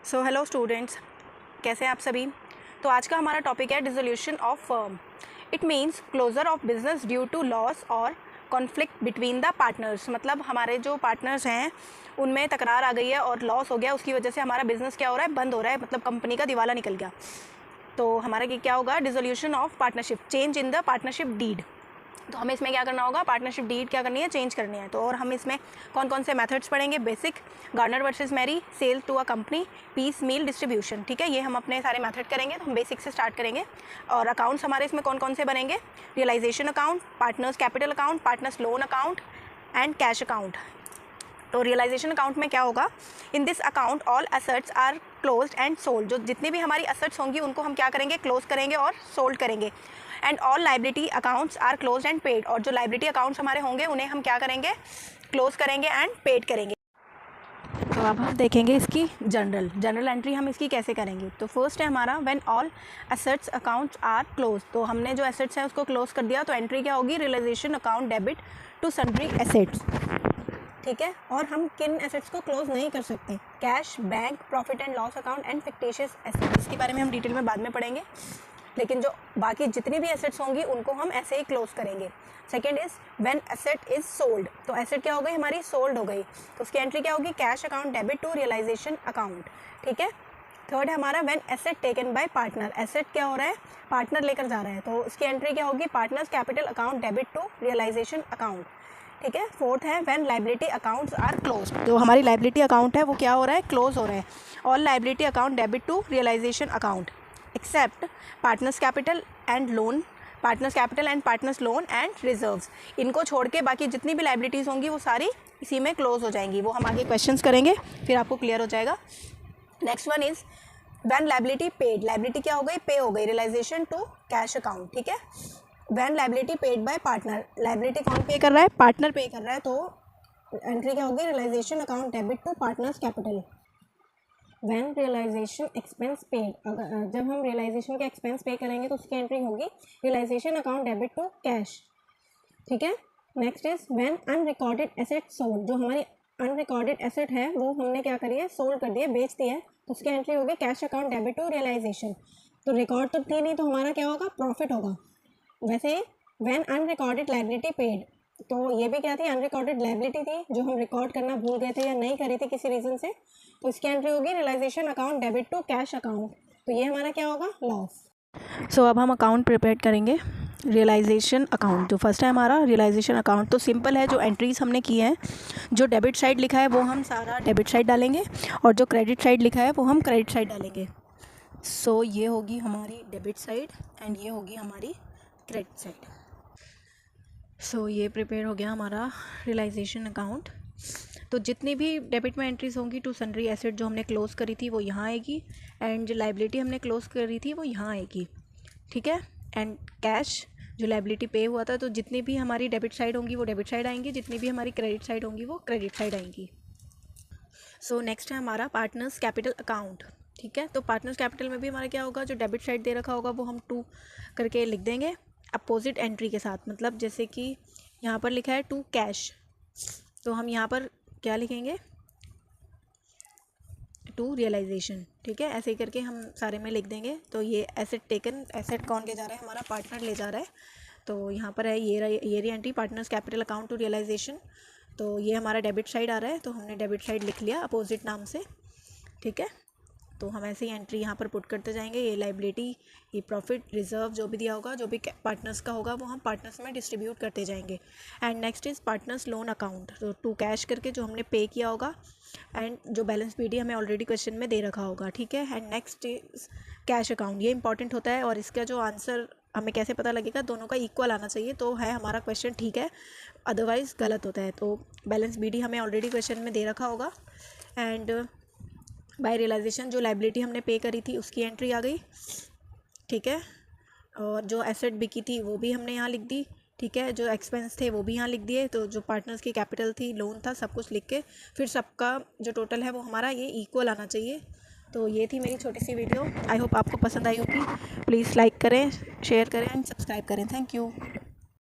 So hello students, कैसे हैं आप सभी। तो आज का हमारा टॉपिक है dissolution of firm. It means closure of business due to loss और कॉन्फ्लिक्ट बिटवीन द पार्टनर्स। मतलब हमारे जो पार्टनर्स हैं उनमें तकरार आ गई है और लॉस हो गया, उसकी वजह से हमारा बिजनेस क्या हो रहा है, बंद हो रहा है, मतलब कंपनी का दिवाला निकल गया। तो हमारा क्या होगा, dissolution of partnership, change in the partnership deed. तो हमें इसमें क्या करना होगा, पार्टनरशिप डीड क्या करनी है, चेंज करनी है। तो और हम इसमें कौन कौन से मेथड्स पढ़ेंगे, basic, Garner versus Murray, sale to a company, piecemeal distribution. ठीक है, ये हम अपने सारे मेथड करेंगे। तो हम बेसिक से स्टार्ट करेंगे। और अकाउंट्स हमारे इसमें कौन कौन से बनेंगे, realisation account, partners capital account, partners loan account and cash account. तो रियलाइजेशन अकाउंट में क्या होगा, in this account all assets are closed and sold. जो जितनी भी हमारी एसेट्स होंगी उनको हम क्या करेंगे, क्लोज करेंगे और सोल्ड करेंगे। And all liability accounts are closed and paid. और जो लाइबिलिटी अकाउंट्स हमारे होंगे उन्हें हम क्या करेंगे, क्लोज करेंगे एंड पेड करेंगे। तो अब हम देखेंगे इसकी जनरल एंट्री हम इसकी कैसे करेंगे। तो फर्स्ट है हमारा when all assets accounts are close. तो हमने जो एसेट्स हैं उसको क्लोज कर दिया, तो एंट्री क्या होगी, realisation account debit to sundry assets. ठीक है, और हम किन एसेट्स को क्लोज नहीं कर सकते, cash, bank, profit and loss account and fictitious assets. इसके बारे में हम डिटेल में बाद में पढ़ेंगे, लेकिन जो बाकी जितनी भी एसेट्स होंगी उनको हम ऐसे ही क्लोज करेंगे। Second is when asset is sold. तो एसेट क्या हो गई, हमारी सोल्ड हो गई, तो उसकी एंट्री क्या होगी, cash account debit to realisation account. ठीक है, थर्ड है हमारा when asset taken by partner. Asset क्या हो रहा है, पार्टनर लेकर जा रहा है, तो उसकी एंट्री क्या होगी, partners capital account debit to realisation account. ठीक है, फोर्थ है when liability accounts are close. जो हमारी लाइबिलिटी अकाउंट है वो क्या हो रहा है, क्लोज हो रहा है। All liability account debit to realisation account except partners capital and loan, partners capital and partners loan and reserves. इनको छोड़ के बाकी जितनी भी लाइबिलिटीज़ होंगी वो सारी इसी में क्लोज हो जाएंगी। वो हम आगे क्वेश्चंस करेंगे, फिर आपको क्लियर हो जाएगा। Next one is when liability paid. Liability क्या हो गई, पे हो गई, रियलाइजेशन टू कैश अकाउंट। ठीक है, when liability paid by partner. Liability कौन पे कर रहा है, पार्टनर पे कर रहा है, तो एंट्री क्या होगी, realisation account debit to partners capital. When realisation expense paid. जब हम रियलाइजेशन के एक्सपेंस पे करेंगे तो उसकी एंट्री होगी realisation account debit to cash. ठीक है, next is when unrecorded asset sold. जो हमारी अनरिकॉर्डेड एसेट है वो हमने क्या करी है, सोल्ड कर दी है, बेच दी है, तो उसकी एंट्री होगी cash account debit to realisation. तो रिकॉर्ड तो थी नहीं, तो हमारा क्या होगा, प्रॉफिट होगा। वैसे व्हेन अनरिकॉर्डेड लाइबिलिटी पेड, तो ये भी क्या थी, अनरिकॉर्डेड लाइबिलिटी थी जो हम रिकॉर्ड करना भूल गए थे या नहीं करी थी किसी रीज़न से, तो इसकी एंट्री होगी realisation account debit to cash account. तो ये हमारा क्या होगा, लॉस। सो अब हम अकाउंट प्रिपेयर करेंगे, रियलाइजेशन अकाउंट। जो फर्स्ट है हमारा रियलाइजेशन अकाउंट, तो सिंपल है, जो एंट्रीज हमने की हैं, जो डेबिट साइड लिखा है वो हम सारा डेबिट साइड डालेंगे और जो क्रेडिट साइड लिखा है वो हम क्रेडिट साइड डालेंगे। सो ये होगी हमारी डेबिट साइड एंड ये होगी हमारी क्रेडिट साइड। सो ये प्रिपेयर हो गया हमारा रियलाइजेशन अकाउंट। तो जितनी भी डेबिट में एंट्रीज होंगी टू सन्ड्री एसेट जो हमने क्लोज करी थी वो यहाँ आएगी, एंड जो लाइबिलिटी हमने क्लोज करी थी वो यहाँ आएगी। ठीक है, एंड कैश जो लाइबिलिटी पे हुआ था, तो जितनी भी हमारी डेबिट साइड होंगी वो डेबिट साइड आएंगी, जितनी भी हमारी क्रेडिट साइड होंगी वो क्रेडिट साइड आएंगी। सो नेक्स्ट है हमारा पार्टनर्स कैपिटल अकाउंट। ठीक है, तो पार्टनर्स कैपिटल में भी हमारा क्या होगा, जो डेबिट साइड दे रखा होगा वो हम 2 करके लिख देंगे अपोजिट एंट्री के साथ। मतलब जैसे कि यहाँ पर लिखा है टू कैश, तो हम यहाँ पर क्या लिखेंगे, टू रियलाइजेशन। ठीक है, ऐसे ही करके हम सारे में लिख देंगे। तो ये एसेट टेकन, एसेट कौन ले जा रहा है, हमारा पार्टनर ले जा रहा है, तो यहाँ पर है ये रही entry, partners capital account to realisation. तो ये हमारा डेबिट साइड आ रहा है, तो हमने डेबिट साइड लिख लिया अपोजिट नाम से। ठीक है, तो हम ऐसे ही एंट्री यहाँ पर पुट करते जाएंगे। ये लाइबिलिटी, ये प्रॉफिट, रिजर्व जो भी दिया होगा, जो भी पार्टनर्स का होगा वो हम पार्टनर्स में डिस्ट्रीब्यूट करते जाएंगे। And next is partners loan account, तो टू कैश करके जो हमने पे किया होगा, एंड जो बैलेंस पीडी हमें ऑलरेडी क्वेश्चन में दे रखा होगा। ठीक है, and next is cash account. ये इंपॉर्टेंट होता है और इसका जो आंसर हमें कैसे पता लगेगा, दोनों का इक्वल आना चाहिए तो है हमारा क्वेश्चन ठीक है, अदरवाइज़ गलत होता है। तो बैलेंस बीडी हमें ऑलरेडी क्वेश्चन में दे रखा होगा, एंड बाय रियलाइजेशन जो लाइबिलिटी हमने पे करी थी उसकी एंट्री आ गई। ठीक है, और जो एसेट बिकी थी वो भी हमने यहाँ लिख दी। ठीक है, जो एक्सपेंस थे वो भी यहाँ लिख दिए। तो जो पार्टनर्स की कैपिटल थी, लोन था, सब कुछ लिख के फिर सबका जो टोटल है वो हमारा ये इक्वल आना चाहिए। तो ये थी मेरी छोटी सी वीडियो, आई होप आपको पसंद आई होगी। प्लीज़ लाइक करें, शेयर करें एंड सब्सक्राइब करें। Thank you.